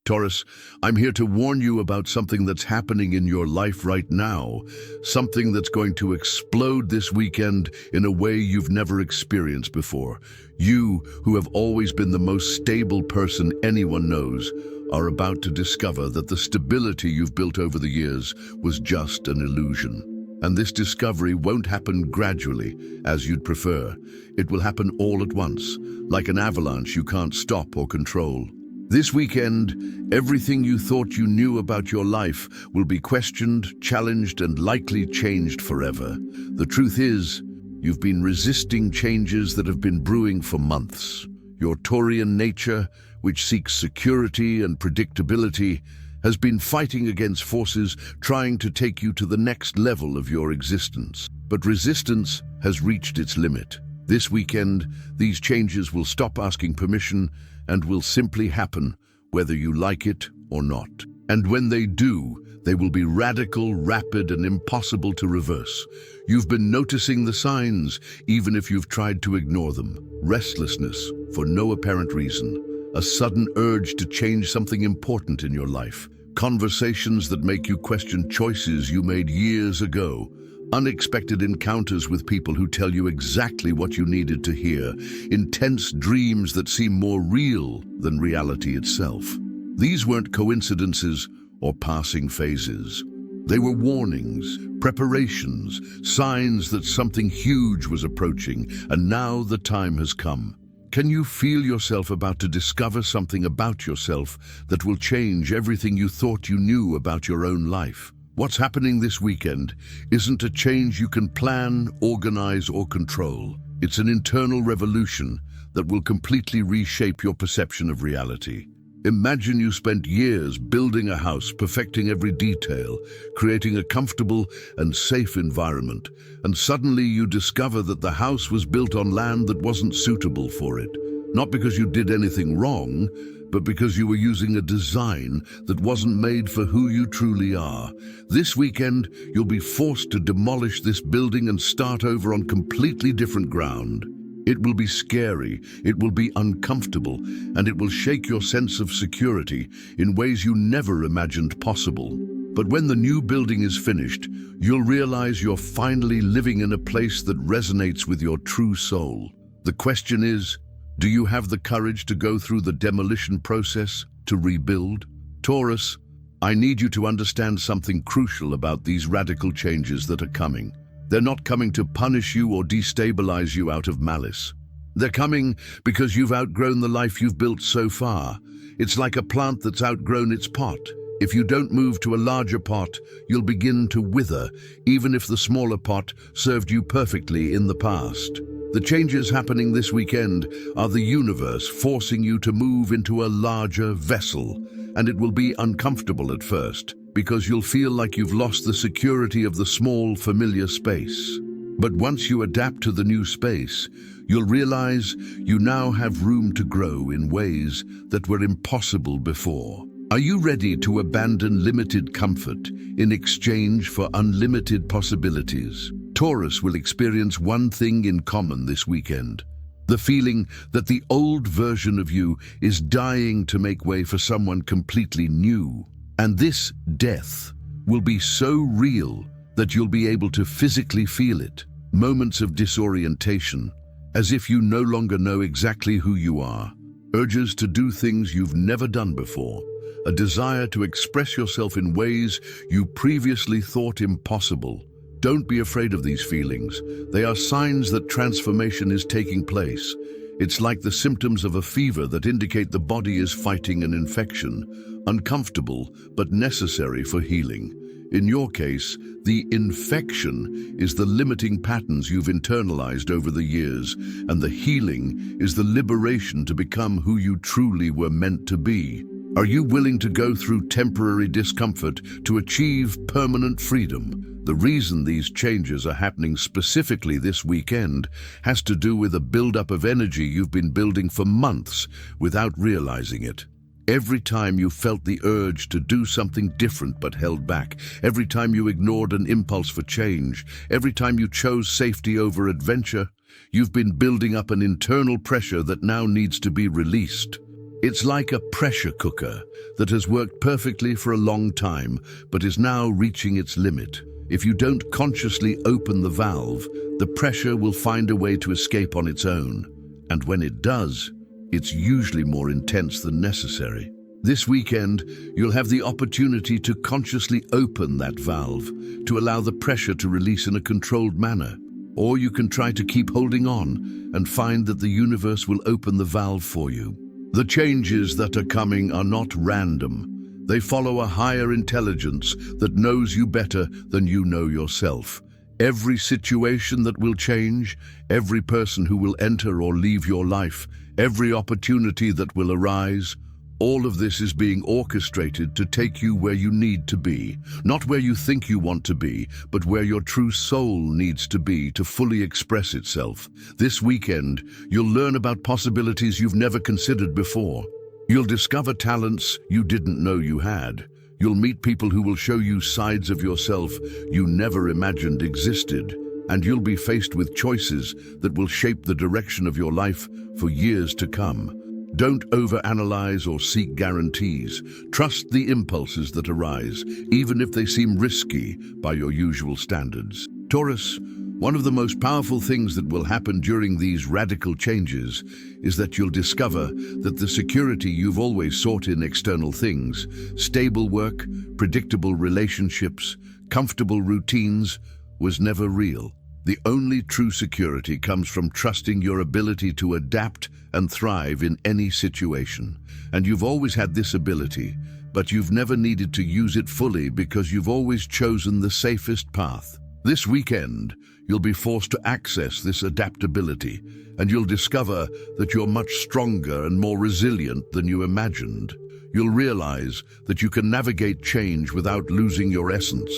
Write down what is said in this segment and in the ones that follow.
Taurus, I'm here to warn you about something that's happening in your life right now, something that's going to explode this weekend in a way you've never experienced before. You, who have always been the most stable person anyone knows, are about to discover that the stability you've built over the years was just an illusion. And this discovery won't happen gradually, as you'd prefer. It will happen all at once, like an avalanche you can't stop or control. This weekend, everything you thought you knew about your life will be questioned, challenged, and likely changed forever. The truth is, you've been resisting changes that have been brewing for months. Your Taurian nature, which seeks security and predictability, has been fighting against forces trying to take you to the next level of your existence. But resistance has reached its limit. This weekend, these changes will stop asking permission and will simply happen, whether you like it or not. And when they do, they will be radical, rapid, and impossible to reverse. You've been noticing the signs, even if you've tried to ignore them. Restlessness, for no apparent reason. A sudden urge to change something important in your life. Conversations that make you question choices you made years ago. Unexpected encounters with people who tell you exactly what you needed to hear. Intense dreams that seem more real than reality itself. These weren't coincidences or passing phases. They were warnings, preparations, signs that something huge was approaching, and now the time has come. Can you feel yourself about to discover something about yourself that will change everything you thought you knew about your own life? What's happening this weekend isn't a change you can plan, organize, or control. It's an internal revolution that will completely reshape your perception of reality. Imagine you spent years building a house, perfecting every detail, creating a comfortable and safe environment, and suddenly you discover that the house was built on land that wasn't suitable for it. Not because you did anything wrong, but because you were using a design that wasn't made for who you truly are. This weekend, you'll be forced to demolish this building and start over on completely different ground. It will be scary, it will be uncomfortable, and it will shake your sense of security in ways you never imagined possible. But when the new building is finished, you'll realize you're finally living in a place that resonates with your true soul. The question is, do you have the courage to go through the demolition process to rebuild? Taurus, I need you to understand something crucial about these radical changes that are coming. They're not coming to punish you or destabilize you out of malice. They're coming because you've outgrown the life you've built so far. It's like a plant that's outgrown its pot. If you don't move to a larger pot, you'll begin to wither, even if the smaller pot served you perfectly in the past. The changes happening this weekend are the universe forcing you to move into a larger vessel, and it will be uncomfortable at first, because you'll feel like you've lost the security of the small, familiar space. But once you adapt to the new space, you'll realize you now have room to grow in ways that were impossible before. Are you ready to abandon limited comfort in exchange for unlimited possibilities? Taurus will experience one thing in common this weekend: the feeling that the old version of you is dying to make way for someone completely new. And this death will be so real that you'll be able to physically feel it. Moments of disorientation, as if you no longer know exactly who you are. Urges to do things you've never done before. A desire to express yourself in ways you previously thought impossible. Don't be afraid of these feelings. They are signs that transformation is taking place. It's like the symptoms of a fever that indicate the body is fighting an infection. Uncomfortable, but necessary for healing. In your case, the infection is the limiting patterns you've internalized over the years, and the healing is the liberation to become who you truly were meant to be. Are you willing to go through temporary discomfort to achieve permanent freedom? The reason these changes are happening specifically this weekend has to do with a buildup of energy you've been building for months without realizing it. Every time you felt the urge to do something different but held back, every time you ignored an impulse for change, every time you chose safety over adventure, you've been building up an internal pressure that now needs to be released. It's like a pressure cooker that has worked perfectly for a long time, but is now reaching its limit. If you don't consciously open the valve, the pressure will find a way to escape on its own. And when it does, it's usually more intense than necessary. This weekend, you'll have the opportunity to consciously open that valve, to allow the pressure to release in a controlled manner. Or you can try to keep holding on and find that the universe will open the valve for you. The changes that are coming are not random. They follow a higher intelligence that knows you better than you know yourself. Every situation that will change, every person who will enter or leave your life, every opportunity that will arise, all of this is being orchestrated to take you where you need to be. Not where you think you want to be, but where your true soul needs to be to fully express itself. This weekend, you'll learn about possibilities you've never considered before. You'll discover talents you didn't know you had. You'll meet people who will show you sides of yourself you never imagined existed. And you'll be faced with choices that will shape the direction of your life for years to come. Don't overanalyze or seek guarantees. Trust the impulses that arise, even if they seem risky by your usual standards. Taurus, one of the most powerful things that will happen during these radical changes is that you'll discover that the security you've always sought in external things, stable work, predictable relationships, comfortable routines, was never real. The only true security comes from trusting your ability to adapt and thrive in any situation. And you've always had this ability, but you've never needed to use it fully because you've always chosen the safest path. This weekend, you'll be forced to access this adaptability, and you'll discover that you're much stronger and more resilient than you imagined. You'll realize that you can navigate change without losing your essence,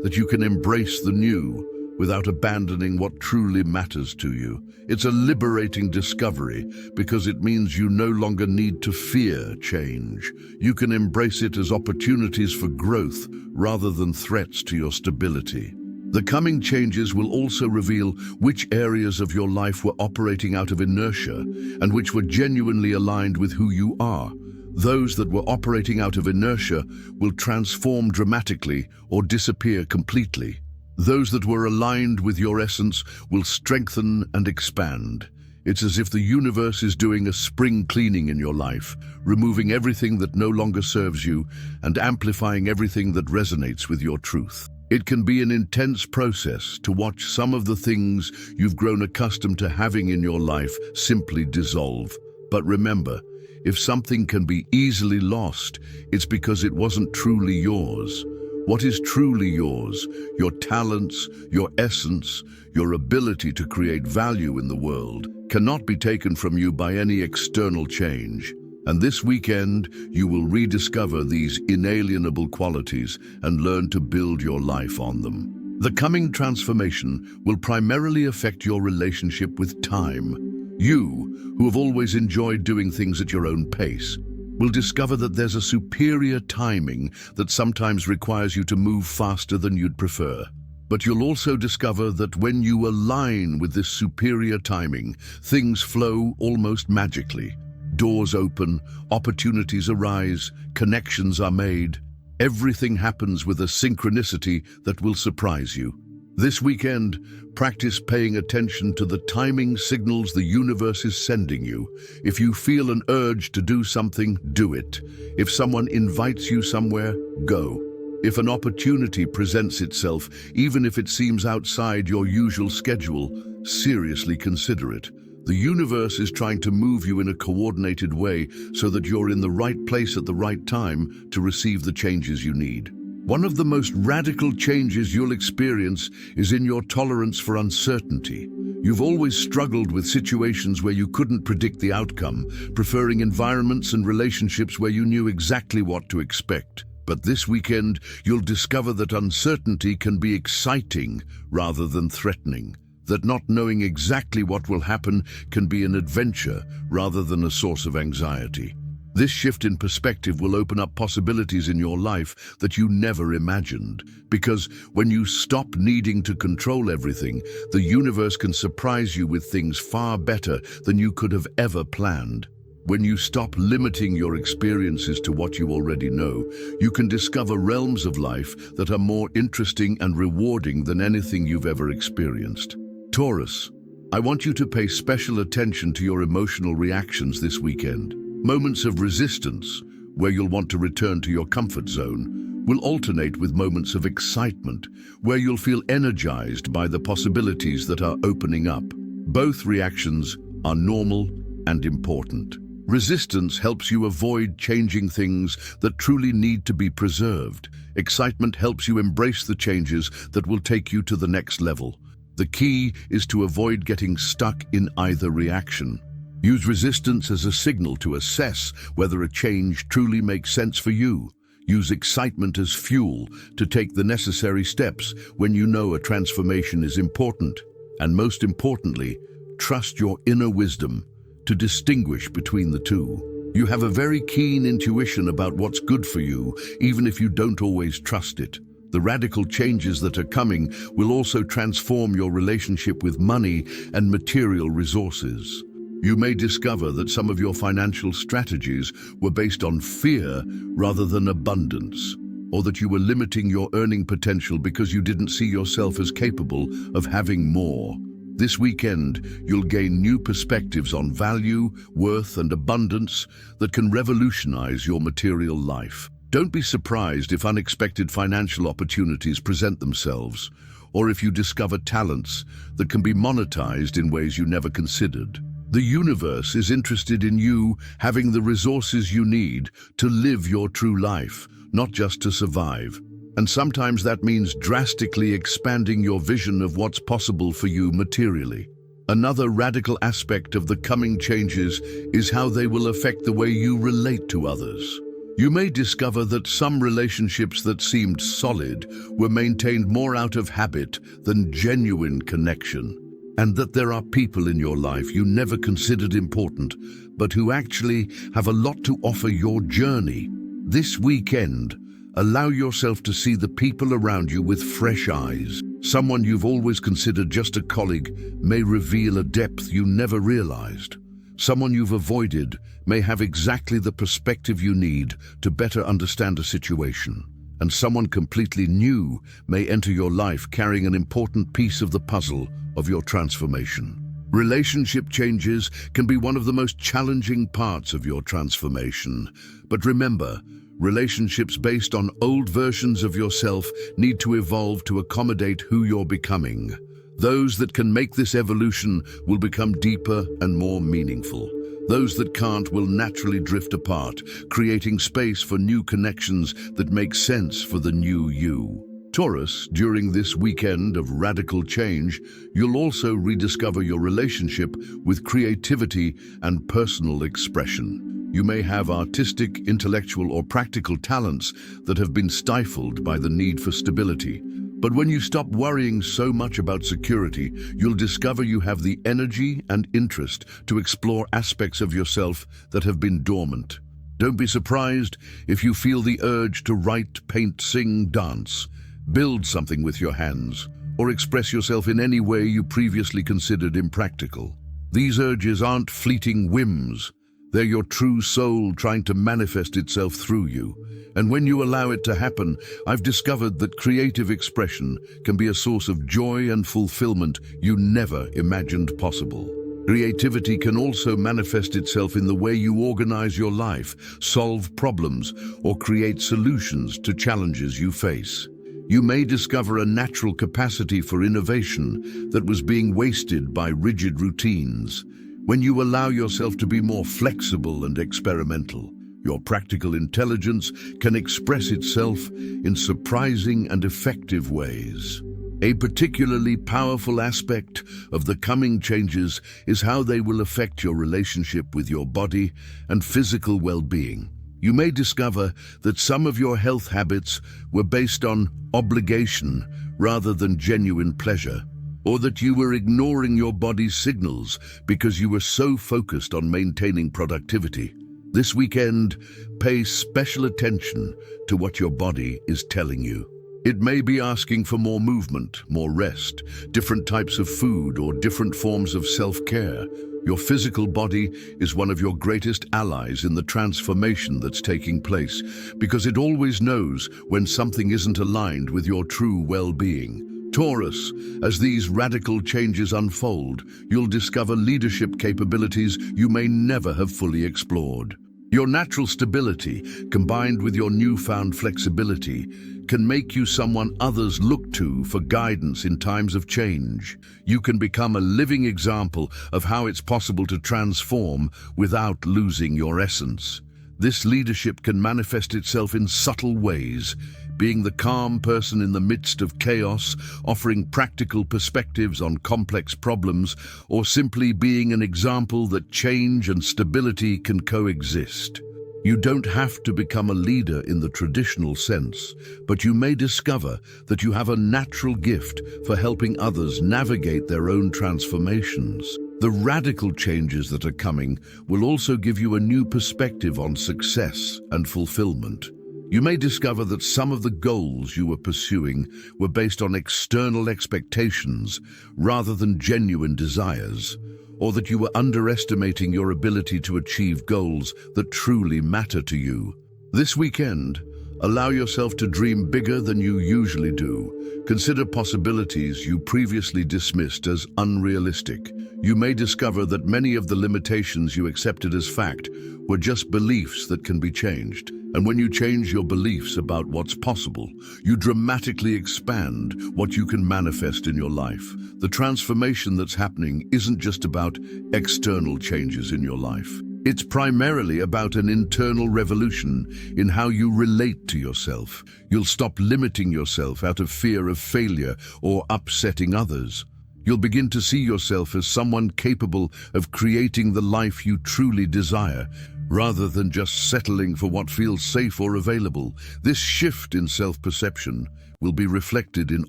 that you can embrace the new without abandoning what truly matters to you. It's a liberating discovery because it means you no longer need to fear change. You can embrace it as opportunities for growth rather than threats to your stability. The coming changes will also reveal which areas of your life were operating out of inertia and which were genuinely aligned with who you are. Those that were operating out of inertia will transform dramatically or disappear completely. Those that were aligned with your essence will strengthen and expand. It's as if the universe is doing a spring cleaning in your life, removing everything that no longer serves you and amplifying everything that resonates with your truth. It can be an intense process to watch some of the things you've grown accustomed to having in your life simply dissolve. But remember, if something can be easily lost, it's because it wasn't truly yours. What is truly yours, your talents, your essence, your ability to create value in the world, cannot be taken from you by any external change. And this weekend, you will rediscover these inalienable qualities and learn to build your life on them. The coming transformation will primarily affect your relationship with time. You, who have always enjoyed doing things at your own pace, will discover that there's a superior timing that sometimes requires you to move faster than you'd prefer. But you'll also discover that when you align with this superior timing, things flow almost magically. Doors open, opportunities arise, connections are made. Everything happens with a synchronicity that will surprise you. This weekend, practice paying attention to the timing signals the universe is sending you. If you feel an urge to do something, do it. If someone invites you somewhere, go. If an opportunity presents itself, even if it seems outside your usual schedule, seriously consider it. The universe is trying to move you in a coordinated way so that you're in the right place at the right time to receive the changes you need. One of the most radical changes you'll experience is in your tolerance for uncertainty. You've always struggled with situations where you couldn't predict the outcome, preferring environments and relationships where you knew exactly what to expect. But this weekend, you'll discover that uncertainty can be exciting rather than threatening. That not knowing exactly what will happen can be an adventure rather than a source of anxiety. This shift in perspective will open up possibilities in your life that you never imagined. Because when you stop needing to control everything, the universe can surprise you with things far better than you could have ever planned. When you stop limiting your experiences to what you already know, you can discover realms of life that are more interesting and rewarding than anything you've ever experienced. Taurus, I want you to pay special attention to your emotional reactions this weekend. Moments of resistance, where you'll want to return to your comfort zone, will alternate with moments of excitement, where you'll feel energized by the possibilities that are opening up. Both reactions are normal and important. Resistance helps you avoid changing things that truly need to be preserved. Excitement helps you embrace the changes that will take you to the next level. The key is to avoid getting stuck in either reaction. Use resistance as a signal to assess whether a change truly makes sense for you. Use excitement as fuel to take the necessary steps when you know a transformation is important. And most importantly, trust your inner wisdom to distinguish between the two. You have a very keen intuition about what's good for you, even if you don't always trust it. The radical changes that are coming will also transform your relationship with money and material resources. You may discover that some of your financial strategies were based on fear rather than abundance, or that you were limiting your earning potential because you didn't see yourself as capable of having more. This weekend, you'll gain new perspectives on value, worth, and abundance that can revolutionize your material life. Don't be surprised if unexpected financial opportunities present themselves, or if you discover talents that can be monetized in ways you never considered. The universe is interested in you having the resources you need to live your true life, not just to survive. And sometimes that means drastically expanding your vision of what's possible for you materially. Another radical aspect of the coming changes is how they will affect the way you relate to others. You may discover that some relationships that seemed solid were maintained more out of habit than genuine connection, and that there are people in your life you never considered important, but who actually have a lot to offer your journey. This weekend, allow yourself to see the people around you with fresh eyes. Someone you've always considered just a colleague may reveal a depth you never realized. Someone you've avoided may have exactly the perspective you need to better understand a situation. And someone completely new may enter your life carrying an important piece of the puzzle of your transformation. Relationship changes can be one of the most challenging parts of your transformation. But remember, relationships based on old versions of yourself need to evolve to accommodate who you're becoming. Those that can make this evolution will become deeper and more meaningful. Those that can't will naturally drift apart, creating space for new connections that make sense for the new you. Taurus, during this weekend of radical change, you'll also rediscover your relationship with creativity and personal expression. You may have artistic, intellectual, or practical talents that have been stifled by the need for stability. But when you stop worrying so much about security, you'll discover you have the energy and interest to explore aspects of yourself that have been dormant. Don't be surprised if you feel the urge to write, paint, sing, dance, build something with your hands, or express yourself in any way you previously considered impractical. These urges aren't fleeting whims. They're your true soul trying to manifest itself through you. And when you allow it to happen, I've discovered that creative expression can be a source of joy and fulfillment you never imagined possible. Creativity can also manifest itself in the way you organize your life, solve problems, or create solutions to challenges you face. You may discover a natural capacity for innovation that was being wasted by rigid routines. When you allow yourself to be more flexible and experimental, your practical intelligence can express itself in surprising and effective ways. A particularly powerful aspect of the coming changes is how they will affect your relationship with your body and physical well-being. You may discover that some of your health habits were based on obligation rather than genuine pleasure, or that you were ignoring your body's signals because you were so focused on maintaining productivity. This weekend, pay special attention to what your body is telling you. It may be asking for more movement, more rest, different types of food, or different forms of self-care. Your physical body is one of your greatest allies in the transformation that's taking place, because it always knows when something isn't aligned with your true well-being. Taurus, as these radical changes unfold, you'll discover leadership capabilities you may never have fully explored. Your natural stability, combined with your newfound flexibility, can make you someone others look to for guidance in times of change. You can become a living example of how it's possible to transform without losing your essence. This leadership can manifest itself in subtle ways, being the calm person in the midst of chaos, offering practical perspectives on complex problems, or simply being an example that change and stability can coexist. You don't have to become a leader in the traditional sense, but you may discover that you have a natural gift for helping others navigate their own transformations. The radical changes that are coming will also give you a new perspective on success and fulfillment. You may discover that some of the goals you were pursuing were based on external expectations rather than genuine desires, or that you were underestimating your ability to achieve goals that truly matter to you. This weekend, allow yourself to dream bigger than you usually do. Consider possibilities you previously dismissed as unrealistic. You may discover that many of the limitations you accepted as fact were just beliefs that can be changed. And when you change your beliefs about what's possible, you dramatically expand what you can manifest in your life. The transformation that's happening isn't just about external changes in your life. It's primarily about an internal revolution in how you relate to yourself. You'll stop limiting yourself out of fear of failure or upsetting others. You'll begin to see yourself as someone capable of creating the life you truly desire, rather than just settling for what feels safe or available. This shift in self-perception will be reflected in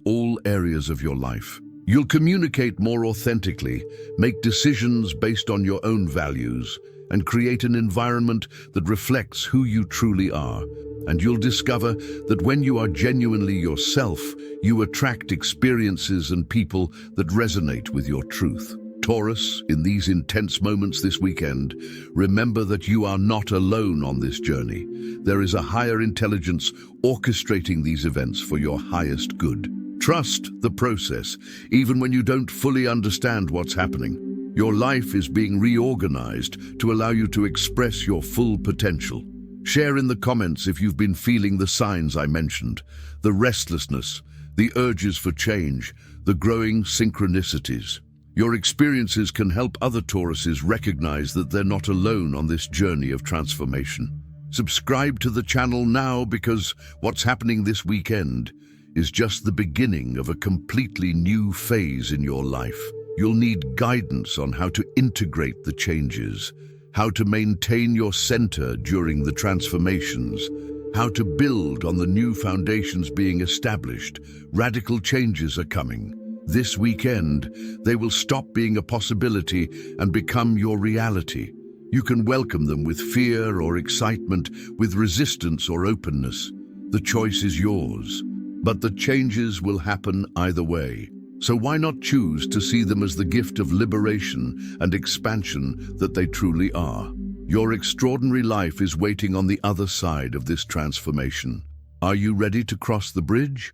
all areas of your life. You'll communicate more authentically, make decisions based on your own values, and create an environment that reflects who you truly are. And you'll discover that when you are genuinely yourself, you attract experiences and people that resonate with your truth. Taurus, in these intense moments this weekend, remember that you are not alone on this journey. There is a higher intelligence orchestrating these events for your highest good. Trust the process, even when you don't fully understand what's happening. Your life is being reorganized to allow you to express your full potential. Share in the comments if you've been feeling the signs I mentioned: the restlessness, the urges for change, the growing synchronicities. Your experiences can help other Tauruses recognize that they're not alone on this journey of transformation. Subscribe to the channel now, because what's happening this weekend is just the beginning of a completely new phase in your life. You'll need guidance on how to integrate the changes, how to maintain your center during the transformations, how to build on the new foundations being established. Radical changes are coming. This weekend, they will stop being a possibility and become your reality. You can welcome them with fear or excitement, with resistance or openness. The choice is yours, but the changes will happen either way. So why not choose to see them as the gift of liberation and expansion that they truly are? Your extraordinary life is waiting on the other side of this transformation. Are you ready to cross the bridge?